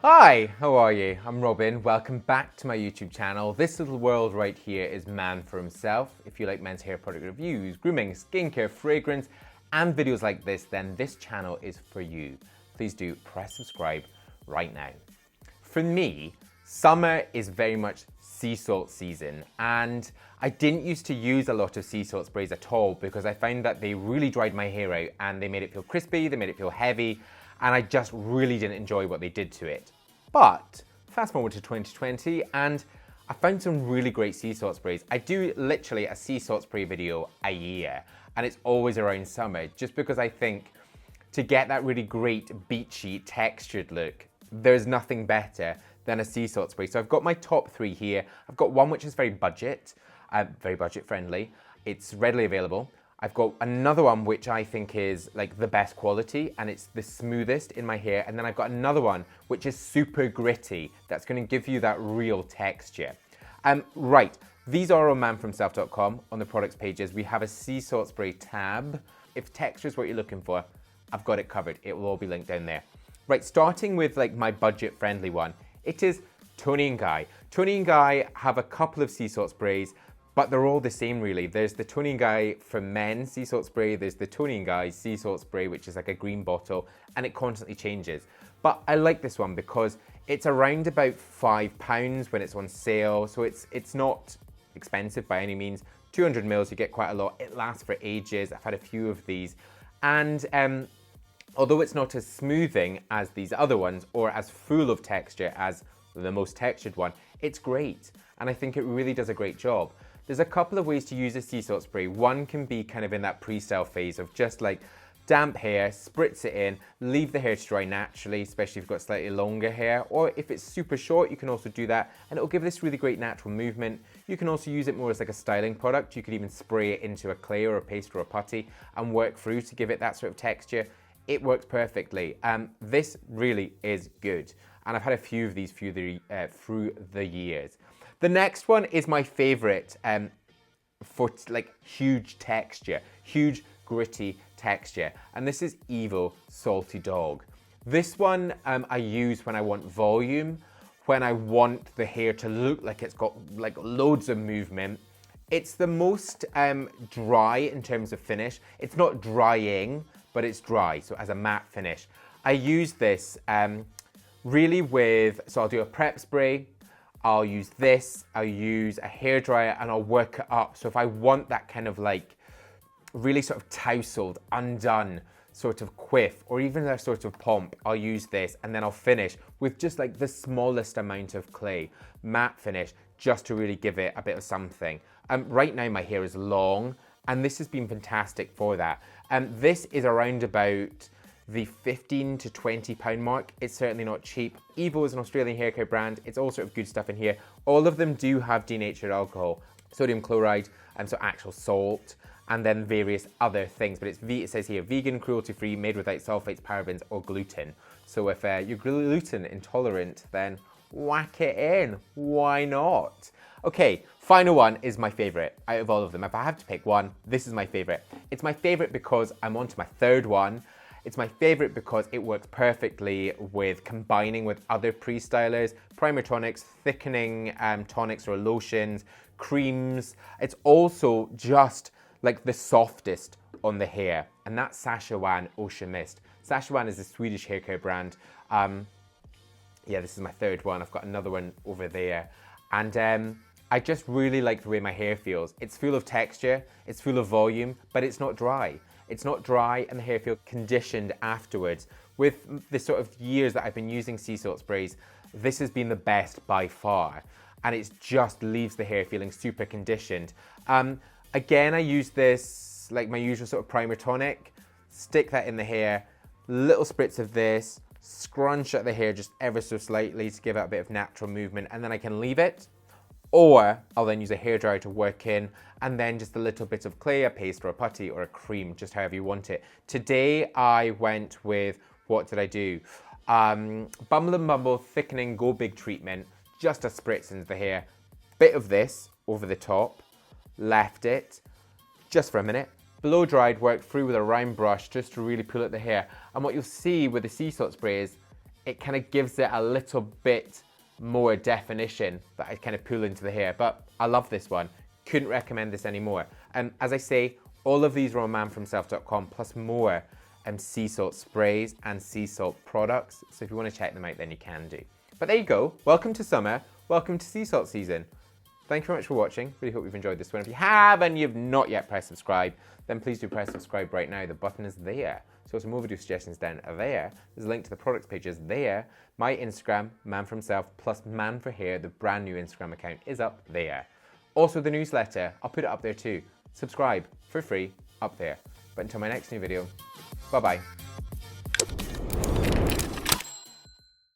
Hi, how are you? I'm Robin. Welcome back to my YouTube channel. This little world right here is man for himself. If you like men's hair product reviews, grooming, skincare, fragrance, and videos like this, then this channel is for you. Please do press subscribe right now. For me, summer is very much sea salt season, and I didn't used to use a lot of sea salt sprays at all because I found that they really dried my hair out and they made it feel crispy, they made it feel heavy, and I just really didn't enjoy what they did to it. But fast forward to 2020 and I found some really great sea salt sprays. I do literally a sea salt spray video a year and it's always around summer just because I think to get that really great beachy textured look, there's nothing better than a sea salt spray. So I've got my top three here. I've got one which is very budget friendly. It's readily available. I've got another one which I think is like the best quality and it's the smoothest in my hair. And then I've got another one which is super gritty. That's gonna give you that real texture. Right, these are on manfromself.com on the products pages. We have a sea salt spray tab. If texture is what you're looking for, I've got it covered. It will all be linked down there. Right, starting with like my budget friendly one, it is Toni&Guy. Toni&Guy have a couple of sea salt sprays, but they're all the same really. There's the Toni&Guy for men sea salt spray, there's the Toni&Guy sea salt spray, which is like a green bottle, and it constantly changes. But I like this one because it's around about £5 when it's on sale, so it's not expensive by any means. 200 mils, you get quite a lot. It lasts for ages. I've had a few of these. And although it's not as smoothing as these other ones or as full of texture as the most textured one, it's great. And I think it really does a great job. There's a couple of ways to use a sea salt spray. One can be kind of in that pre-style phase of just like damp hair, spritz it in, leave the hair to dry naturally, especially if you've got slightly longer hair. Or if it's super short, you can also do that and it'll give this really great natural movement. You can also use it more as like a styling product. You could even spray it into a clay or a paste or a putty and work through to give it that sort of texture. It works perfectly. This really is good. And I've had a few of these through the years. The next one is my favorite for like huge texture, huge gritty texture. And this is Evo Salty Dog. This one I use when I want volume, when I want the hair to look like it's got like loads of movement. It's the most dry in terms of finish. It's not drying, but it's dry, so as a matte finish. I use this really so I'll do a prep spray, I'll use this, I'll use a hairdryer and I'll work it up. So if I want that kind of like really sort of tousled, undone sort of quiff or even a sort of pomp, I'll use this and then I'll finish with just like the smallest amount of clay, matte finish, just to really give it a bit of something. Right now my hair is long and this has been fantastic for that. This is around about the £15 to £20 mark. It's certainly not cheap. Evo is an Australian hair care brand. It's all sort of good stuff in here. All of them do have denatured alcohol, sodium chloride, and so actual salt, and then various other things. But it says here, vegan, cruelty-free, made without sulfates, parabens, or gluten. So if you're gluten intolerant, then whack it in. Why not? Okay, final one is my favorite out of all of them. If I have to pick one, this is my favorite. It's my favorite because I'm on to my third one. It's my favorite because it works perfectly with combining with other pre-stylers, primer tonics, thickening tonics or lotions, creams. It's also just like the softest on the hair, and that's SachaJuan Ocean Mist. SachaJuan is a Swedish hair care brand. Yeah, this is my third one. I've got another one over there. And I just really like the way my hair feels. It's full of texture, it's full of volume, but it's not dry. It's not dry and the hair feels conditioned afterwards. With the sort of years that I've been using sea salt sprays, this has been the best by far. And it just leaves the hair feeling super conditioned. Again, I use this, like my usual sort of primer tonic, stick that in the hair, little spritz of this, scrunch at the hair just ever so slightly to give it a bit of natural movement, and then I can leave it. Or I'll then use a hairdryer to work in, and then just a little bit of clay, a paste or a putty or a cream, just however you want it. Today I went with, what did I do? Bumble and Bumble Thickening Go Big Treatment, just a spritz into the hair. Bit of this over the top, left it just for a minute. Blow dried, worked through with a round brush just to really pull at the hair. And what you'll see with the sea salt spray is it kind of gives it a little bit more definition that I kind of pull into the hair. But I love this one. Couldn't recommend this anymore. And as I say, all of these are on manfromself.com plus more sea salt sprays and sea salt products. So if you want to check them out, then you can do. But there you go. Welcome to summer. Welcome to sea salt season. Thank you very much for watching. Really hope you've enjoyed this one. If you have and you've not yet pressed subscribe, then please do press subscribe right now. The button is there. So some more video suggestions down there. There's a link to the products pages there. My Instagram, Man for Himself, plus Man for Hair, the brand new Instagram account, is up there. Also the newsletter, I'll put it up there too. Subscribe for free up there. But until my next new video, bye-bye.